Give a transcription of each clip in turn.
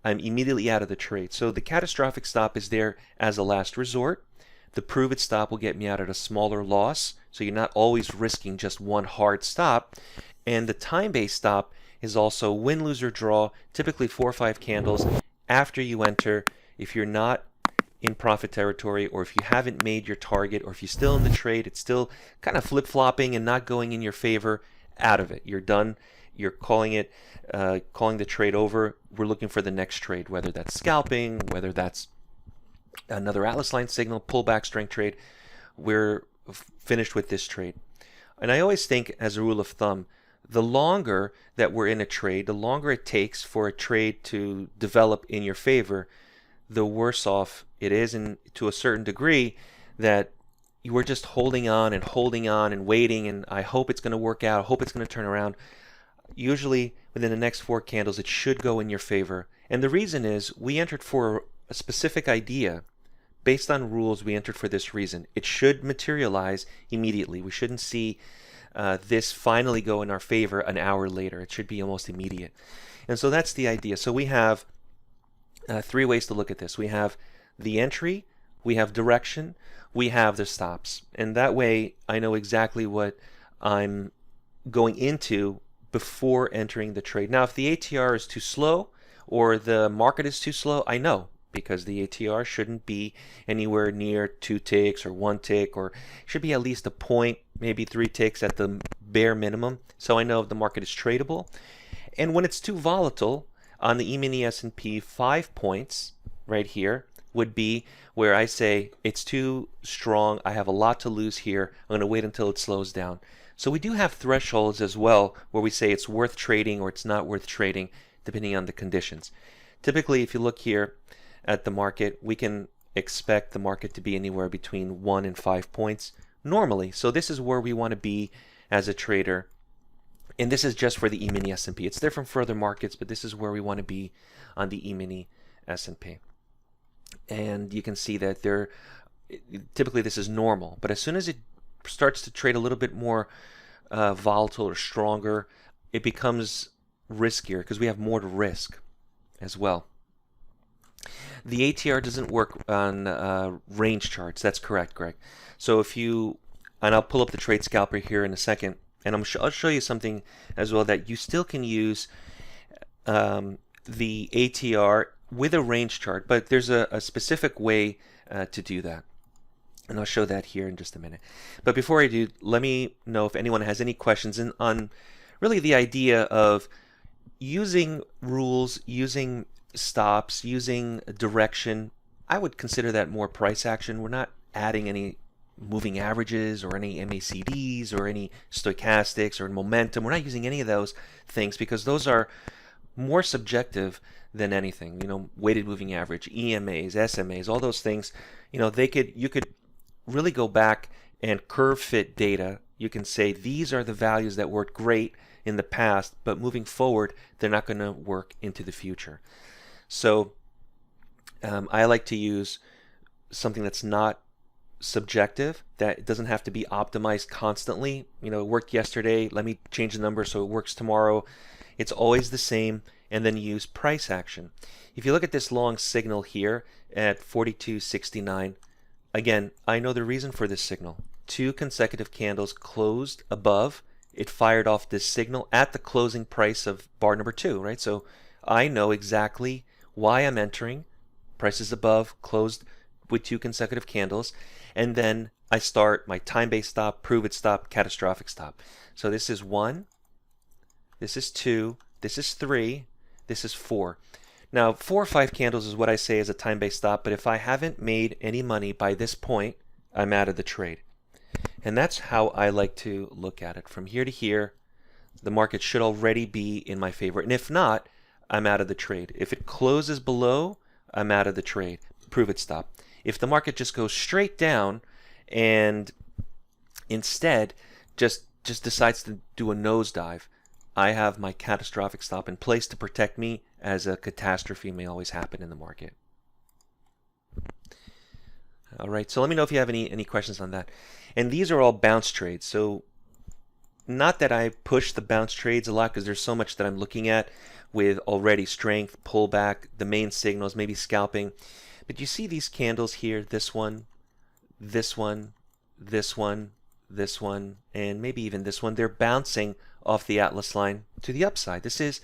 I'm immediately out of the trade. So the catastrophic stop is there as a last resort. The prove it stop will get me out at a smaller loss, so you're not always risking just one hard stop. And the time-based stop is also win, lose, or draw, typically 4 or 5 candles after you enter. If you're not in profit territory, or if you haven't made your target, or if you're still in the trade, it's still kind of flip-flopping and not going in your favor, out of it. You're done. You're calling it, calling the trade over. We're looking for the next trade, whether that's scalping, whether that's another Atlas line signal, pullback strength trade. We're finished with this trade. And I always think, as a rule of thumb, the longer that we're in a trade, the longer it takes for a trade to develop in your favor, the worse off it is, and to a certain degree that you were just holding on and waiting, and I hope it's going to work out, I hope it's going to turn around. Usually within the next 4 candles it should go in your favor. And the reason is we entered for a specific idea. Based on rules, we entered for this reason. It should materialize immediately. We shouldn't see this finally go in our favor an hour later. It should be almost immediate. And so that's the idea. So we have 3 ways to look at this. We have the entry, we have direction, we have the stops. And that way I know exactly what I'm going into before entering the trade. Now, if the ATR is too slow or the market is too slow, I know, because the ATR shouldn't be anywhere near 2 ticks or 1 tick, or should be at least a point, maybe 3 ticks at the bare minimum. So I know if the market is tradable. And when it's too volatile, on the E-mini S&P, 5 points right here would be where I say it's too strong, I have a lot to lose here, I'm going to wait until it slows down. So we do have thresholds as well where we say it's worth trading or it's not worth trading, depending on the conditions. Typically, if you look here at the market, we can expect the market to be anywhere between 1 and 5 points normally. So this is where we want to be as a trader. And this is just for the E-mini S&P. It's different for other markets, but this is where we want to be on the E-mini S&P. And you can see that typically this is normal. But as soon as it starts to trade a little bit more volatile or stronger, it becomes riskier because we have more to risk as well. The ATR doesn't work on range charts. That's correct, Greg. So if you, and I'll pull up the trade scalper here in a second, and I'll show you something as well that you still can use the ATR with a range chart, but there's a specific way to do that. And I'll show that here in just a minute. But before I do, let me know if anyone has any questions on really the idea of using rules, using stops, using direction. I would consider that more price action. We're not adding any moving averages or any MACDs or any stochastics or momentum. We're not using any of those things because those are more subjective than anything. You know, weighted moving average, EMAs, SMAs, all those things, you know, you could really go back and curve fit data. You can say these are the values that worked great in the past, but moving forward, they're not going to work into the future. So I like to use something that's not subjective, that it doesn't have to be optimized constantly. You know, it worked yesterday, let me change the number so it works tomorrow. It's always the same, and then use price action. If you look at this long signal here at 42.69, again, I know the reason for this signal. 2 consecutive candles closed above. It fired off this signal at the closing price of bar number 2, right? So I know exactly why I'm entering. Prices above, closed with 2 consecutive candles, and then I start my time-based stop, prove it stop, catastrophic stop. So this is 1, this is 2, this is 3, this is 4. Now 4 or 5 candles is what I say is a time-based stop, but if I haven't made any money by this point, I'm out of the trade. And that's how I like to look at it. From here to here, the market should already be in my favor, and if not, I'm out of the trade. If it closes below, I'm out of the trade. Prove it stop. If the market just goes straight down and instead just decides to do a nosedive, I have my catastrophic stop in place to protect me, as a catastrophe may always happen in the market. All right, so let me know if you have any questions on that. And these are all bounce trades. So not that I push the bounce trades a lot because there's so much that I'm looking at, with already strength, pullback, the main signals, maybe scalping. But you see these candles here, this one, this one, this one, this one, and maybe even this one. They're bouncing off the Atlas line to the upside. This is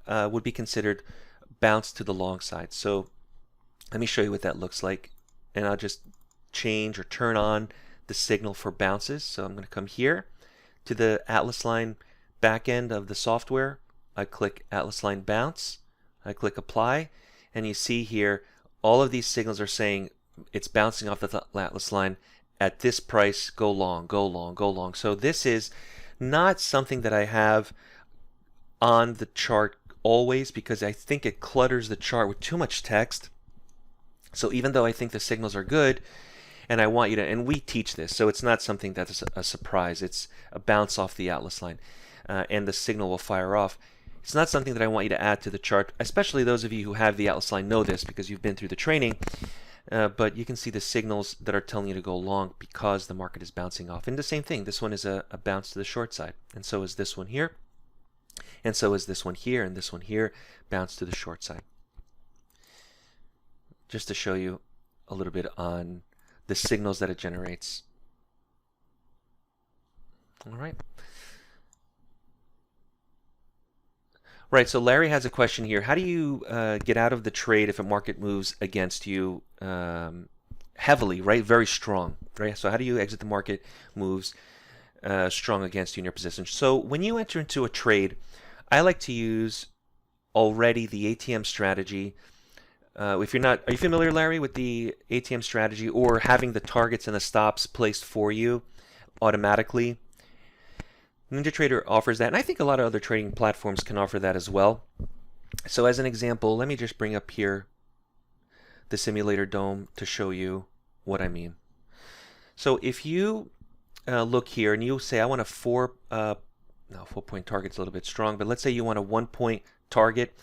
would be considered bounce to the long side. So let me show you what that looks like, and I'll just change or turn on the signal for bounces. So I'm going to come here to the Atlas line back end of the software. I click Atlas line bounce, I click apply, and you see here all of these signals are saying it's bouncing off the Atlas line at this price, go long, go long, go long. So this is not something that I have on the chart always, because I think it clutters the chart with too much text. So even though I think the signals are good, and I want you to, and we teach this, so it's not something that's a surprise. It's a bounce off the Atlas line, and the signal will fire off. It's not something that I want you to add to the chart, especially those of you who have the Atlas line know this because you've been through the training. But you can see the signals that are telling you to go long because the market is bouncing off. And the same thing, this one is a bounce to the short side, and so is this one here, and so is this one here, and this one here, bounce to the short side. Just to show you a little bit on the signals that it generates. All right. Right, so Larry has a question here. How do you get out of the trade if a market moves against you heavily, right? Very strong, right? So how do you exit the market moves strong against you in your position? So when you enter into a trade, I like to use already the ATM strategy. If you're not, are you familiar, Larry, with the ATM strategy or having the targets and the stops placed for you automatically? NinjaTrader offers that, and I think a lot of other trading platforms can offer that as well. So as an example, let me just bring up here the simulator dome to show you what I mean. So if you look here and you say, I want a 4-point target's a little bit strong, but let's say you want a 1-point target,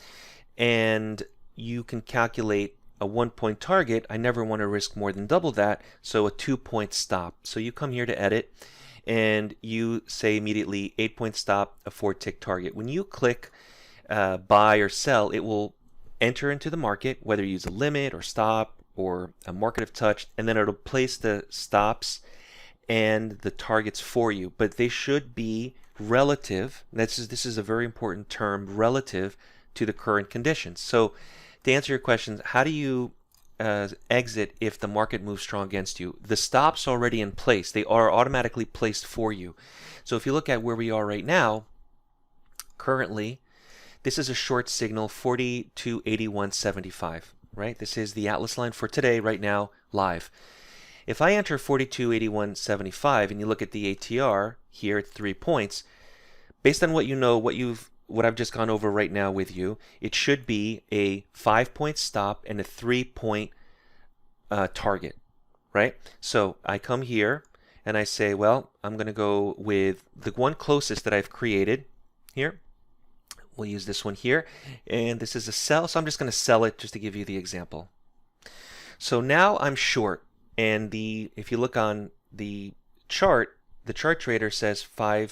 and you can calculate a 1-point target. I never want to risk more than double that, so a 2-point stop. So you come here to edit, and you say immediately 8-point stop, a 4-tick target. When you click buy or sell, it will enter into the market, whether you use a limit or stop or a market of touch, and then it'll place the stops and the targets for you. But they should be relative. This is a very important term, relative to the current conditions. So to answer your questions, how do you exit if the market moves strong against you? The stops are already in place. They are automatically placed for you. So if you look at where we are right now, currently, this is a short signal, 42.8175, right? This is the Atlas line for today, right now, live. If I enter 42.8175 and you look at the ATR here at 3 points, based on what you know, what I've just gone over right now with you, it should be a 5-point stop and a 3-point target, right? So I come here and I say, well, I'm going to go with the one closest that I've created here. We'll use this one here, and this is a sell, so I'm just going to sell it just to give you the example. So now I'm short, and if you look on the chart trader says 4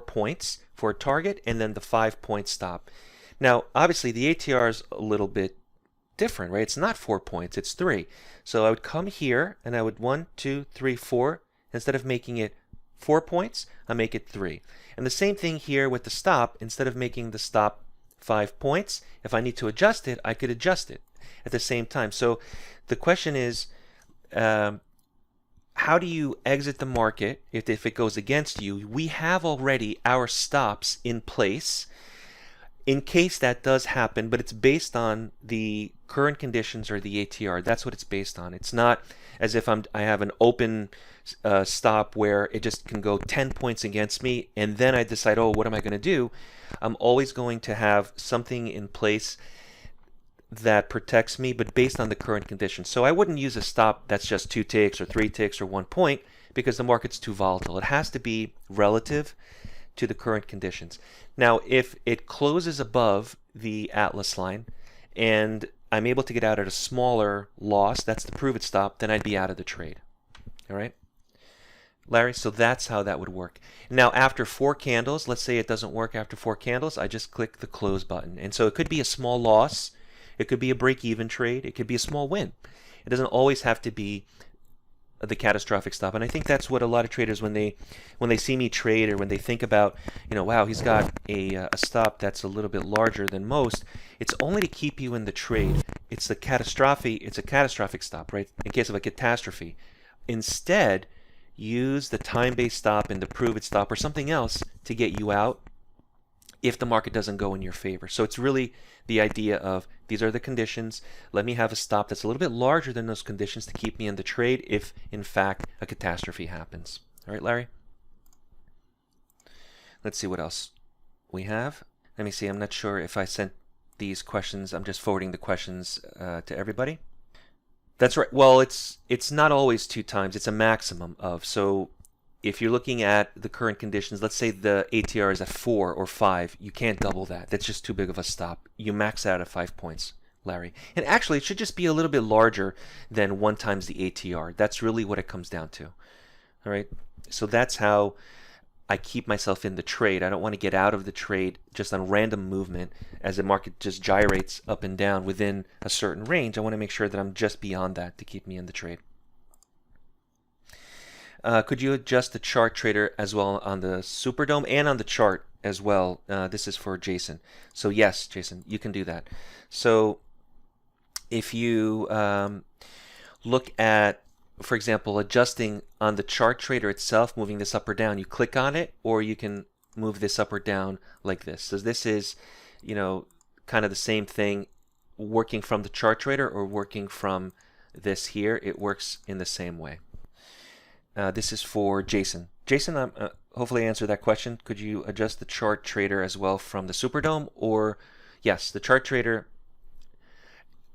points for a target, and then the 5-point stop. Now, obviously, the ATR is a little bit different, right? It's not 4 points, it's 3. So I would come here, and I would 1, 2, 3, 4. Instead of making it 4 points, I make it 3. And the same thing here with the stop. Instead of making the stop 5 points, if I need to adjust it, I could adjust it at the same time. So the question is, how do you exit the market if it goes against you? We have already our stops in place in case that does happen, but it's based on the current conditions or the ATR. That's what it's based on. It's not as if I have an open stop where it just can go 10 points against me and then I decide, oh, what am I going to do? I'm always going to have something in place that protects me, but based on the current conditions. So I wouldn't use a stop that's just 2 ticks or 3 ticks or 1 point because the market's too volatile. It has to be relative to the current conditions. Now, if it closes above the Atlas line and I'm able to get out at a smaller loss, that's the prove it stop, then I'd be out of the trade. All right. Larry? So that's how that would work. Now, after 4 candles, let's say it doesn't work after 4 candles, I just click the close button. And so it could be a small loss, it could be a break-even trade, it could be a small win. It doesn't always have to be the catastrophic stop. And I think that's what a lot of traders, when they see me trade, or when they think about, wow, he's got a stop that's a little bit larger than most, it's only to keep you in the trade. It's a catastrophic stop, right? In case of a catastrophe. Instead, use the time-based stop and the prove-it stop or something else to get you out if the market doesn't go in your favor. So it's really the idea of, these are the conditions, let me have a stop that's a little bit larger than those conditions to keep me in the trade if in fact a catastrophe happens. All right, Larry? Let's see what else we have. Let me see, I'm not sure if I sent these questions. I'm just forwarding the questions to everybody. That's right. Well, it's not always 2 times. It's a maximum of. So if you're looking at the current conditions, let's say the ATR is at 4 or 5, you can't double that. That's just too big of a stop. You max out at 5 points, Larry. And actually, it should just be a little bit larger than 1 times the ATR. That's really what it comes down to. All right. So that's how I keep myself in the trade. I don't want to get out of the trade just on random movement as the market just gyrates up and down within a certain range. I want to make sure that I'm just beyond that to keep me in the trade. Could you adjust the chart trader as well on the Superdome and on the chart as well? This is for Jason. So yes, Jason, you can do that. So if you look at, for example, adjusting on the chart trader itself, moving this up or down, you click on it, or you can move this up or down like this. So this is, kind of the same thing, working from the chart trader or working from this here. It works in the same way. This is for Jason. Jason, hopefully I answered that question. Could you adjust the chart trader as well from the Superdome? Or yes, the chart trader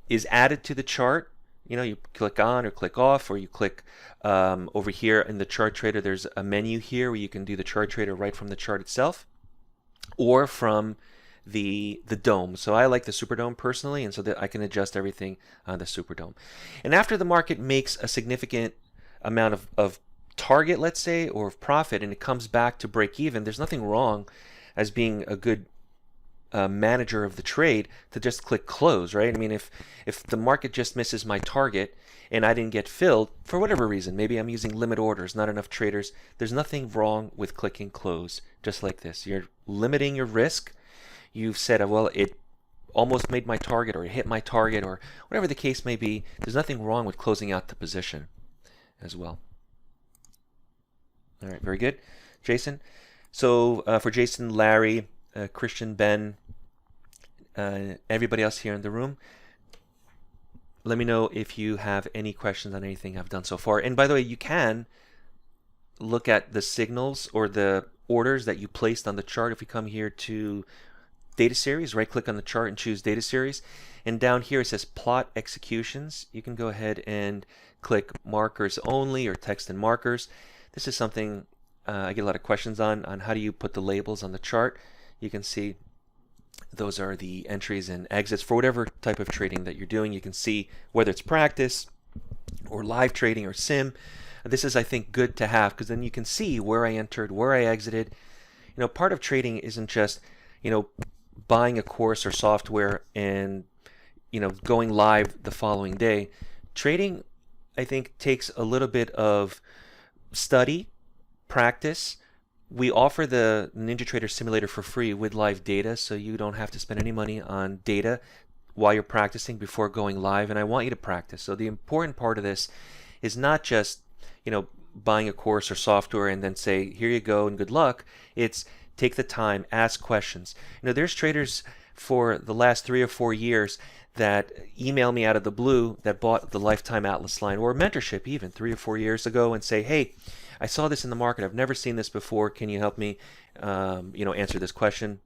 is added to the chart. You click on or click off, or you click over here in the chart trader. There's a menu here where you can do the chart trader right from the chart itself or from the dome. So I like the Superdome personally, and so that I can adjust everything on the Superdome. And after the market makes a significant amount of target, let's say, or of profit, and it comes back to break even, there's nothing wrong as being a good manager of the trade to just click close, right? I mean, if the market just misses my target and I didn't get filled for whatever reason, maybe I'm using limit orders, not enough traders, there's nothing wrong with clicking close just like this. You're limiting your risk. You've said, well, it almost made my target, or it hit my target, or whatever the case may be. There's nothing wrong with closing out the position as well. All right, very good, Jason. So for Jason, Larry, Christian, Ben, everybody else here in the room, let me know if you have any questions on anything I've done so far. And by the way, you can look at the signals or the orders that you placed on the chart. If we come here to data series, right click on the chart and choose data series, and down here it says plot executions. You can go ahead and click markers only or text and markers. This is something I get a lot of questions on how do you put the labels on the chart. You can see those are the entries and exits for whatever type of trading that you're doing. You can see whether it's practice or live trading or sim. This is, I think, good to have, because then you can see where I entered, where I exited. Part of trading isn't just, buying a course or software and, going live the following day. Trading, I think, takes a little bit of study, practice. We offer the NinjaTrader Simulator for free with live data, so you don't have to spend any money on data while you're practicing before going live, and I want you to practice. So the important part of this is not just, buying a course or software and then say, here you go and good luck. It's take the time, ask questions. There's traders for the last 3 or 4 years that email me out of the blue that bought the Lifetime Atlas line or Mentorship even 3 or 4 years ago and say, hey, I saw this in the market. I've never seen this before. Can you help me, answer this question?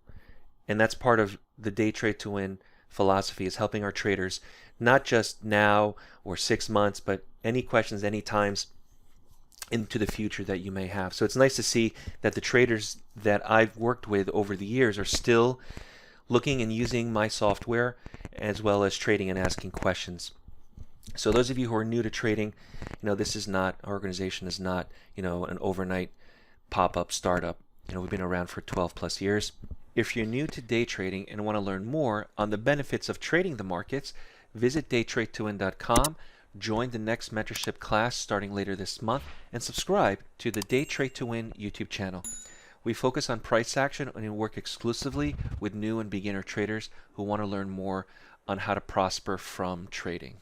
And that's part of the DayTradeToWin philosophy, is helping our traders, not just now or 6 months, but any questions, any times into the future that you may have. So it's nice to see that the traders that I've worked with over the years are still looking and using my software, as well as trading and asking questions. So those of you who are new to trading, this is not, our organization is not, an overnight pop-up startup. We've been around for 12 plus years. If you're new to day trading and want to learn more on the benefits of trading the markets, visit DayTradeToWin.com, join the next mentorship class starting later this month, and subscribe to the Day Trade to Win YouTube channel. We focus on price action and work exclusively with new and beginner traders who want to learn more on how to prosper from trading.